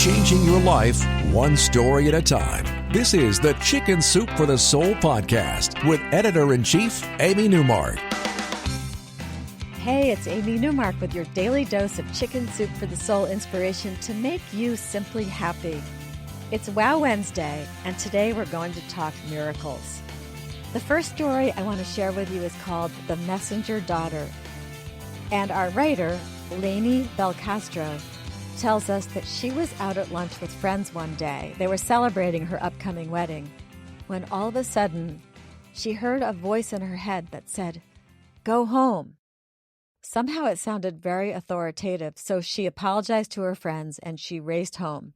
changing your life one story at a time. This is the Chicken Soup for the Soul podcast with Editor-in-Chief Amy Newmark. Hey, it's Amy Newmark with your daily dose of Chicken Soup for the Soul inspiration to make you simply happy. It's Wow Wednesday, and today we're going to talk miracles. The first story I want to share with you is called The Messenger Daughter. And our writer, Lainey Belcastro, tells us that she was out at lunch with friends one day. They were celebrating her upcoming wedding, when all of a sudden, she heard a voice in her head that said, "Go home." Somehow it sounded very authoritative, so she apologized to her friends and she raced home.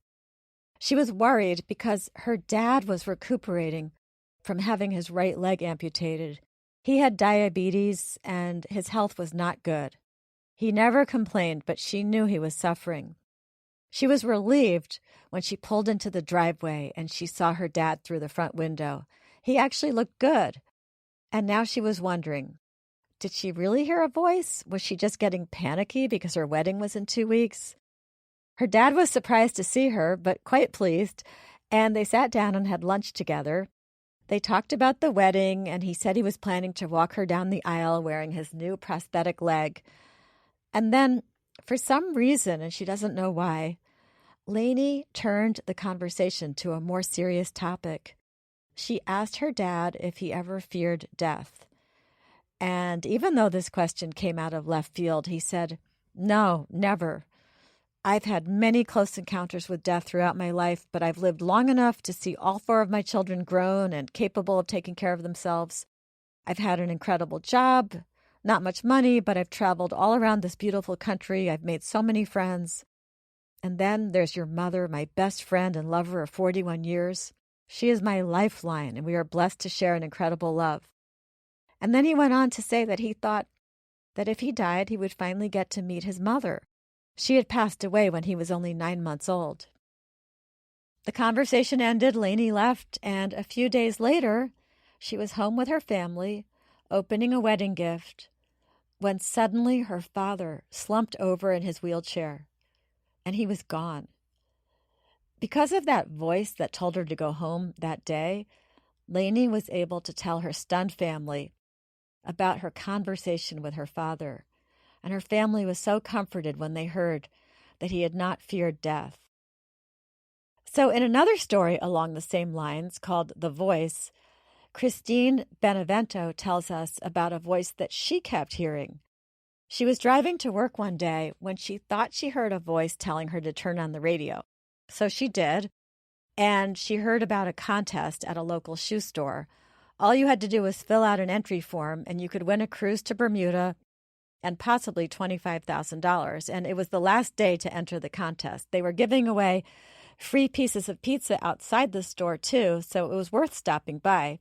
She was worried because her dad was recuperating from having his right leg amputated. He had diabetes and his health was not good. He never complained, but she knew he was suffering. She was relieved when she pulled into the driveway and she saw her dad through the front window. He actually looked good. And now she was wondering, did she really hear a voice? Was she just getting panicky because her wedding was in 2 weeks? Her dad was surprised to see her, but quite pleased, and they sat down and had lunch together. They talked about the wedding, and he said he was planning to walk her down the aisle wearing his new prosthetic leg. And then, for some reason, and she doesn't know why, Lainey turned the conversation to a more serious topic. She asked her dad if he ever feared death. And even though this question came out of left field, he said, "No, never. I've had many close encounters with death throughout my life, but I've lived long enough to see all 4 of my children grown and capable of taking care of themselves. I've had an incredible job. Not much money, but I've traveled all around this beautiful country. I've made so many friends. And then there's your mother, my best friend and lover of 41 years. She is my lifeline, and we are blessed to share an incredible love." And then he went on to say that he thought that if he died, he would finally get to meet his mother. She had passed away when he was only 9 months old. The conversation ended, Lainey left, and a few days later, she was home with her family, opening a wedding gift, when suddenly her father slumped over in his wheelchair, and he was gone. Because of that voice that told her to go home that day, Lainey was able to tell her stunned family about her conversation with her father, and her family was so comforted when they heard that he had not feared death. So in another story along the same lines called The Voice, Christine Benevento tells us about a voice that she kept hearing. She was driving to work one day when she thought she heard a voice telling her to turn on the radio. So she did, and she heard about a contest at a local shoe store. All you had to do was fill out an entry form, and you could win a cruise to Bermuda and possibly $25,000. And it was the last day to enter the contest. They were giving away free pieces of pizza outside the store, too, so it was worth stopping by.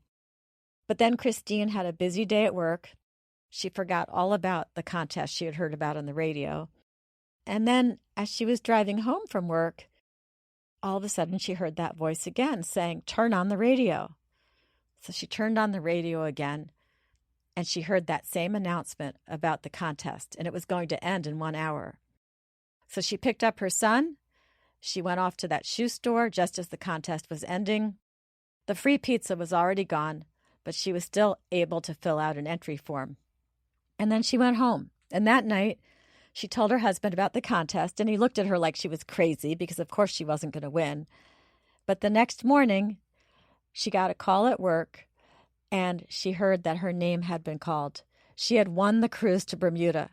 But then Christine had a busy day at work. She forgot all about the contest she had heard about on the radio. And then as she was driving home from work, all of a sudden she heard that voice again saying, "Turn on the radio." So she turned on the radio again, and she heard that same announcement about the contest, and it was going to end in 1 hour. So she picked up her son. She went off to that shoe store just as the contest was ending. The free pizza was already gone, but she was still able to fill out an entry form. And then she went home. And that night, she told her husband about the contest, and he looked at her like she was crazy because, of course, she wasn't going to win. But the next morning, she got a call at work, and she heard that her name had been called. She had won the cruise to Bermuda.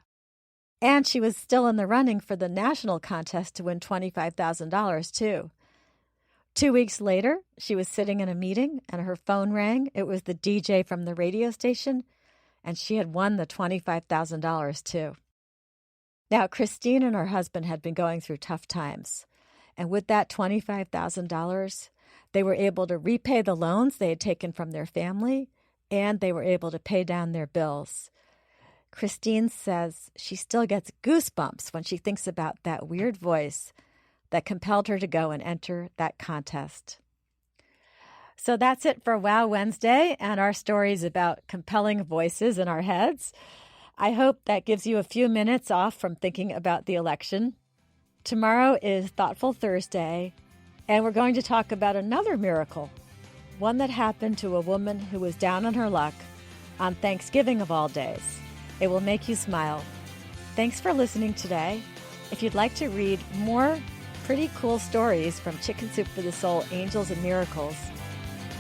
And she was still in the running for the national contest to win $25,000, too. 2 weeks later, she was sitting in a meeting and her phone rang. It was the DJ from the radio station, and she had won the $25,000 too. Now, Christine and her husband had been going through tough times, and with that $25,000, they were able to repay the loans they had taken from their family, and they were able to pay down their bills. Christine says she still gets goosebumps when she thinks about that weird voice that compelled her to go and enter that contest. So that's it for Wow Wednesday and our stories about compelling voices in our heads. I hope that gives you a few minutes off from thinking about the election. Tomorrow is Thoughtful Thursday, and we're going to talk about another miracle, one that happened to a woman who was down on her luck on Thanksgiving of all days. It will make you smile. Thanks for listening today. If you'd like to read more pretty cool stories from Chicken Soup for the Soul, Angels and Miracles,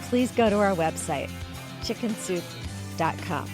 please go to our website, chickensoup.com.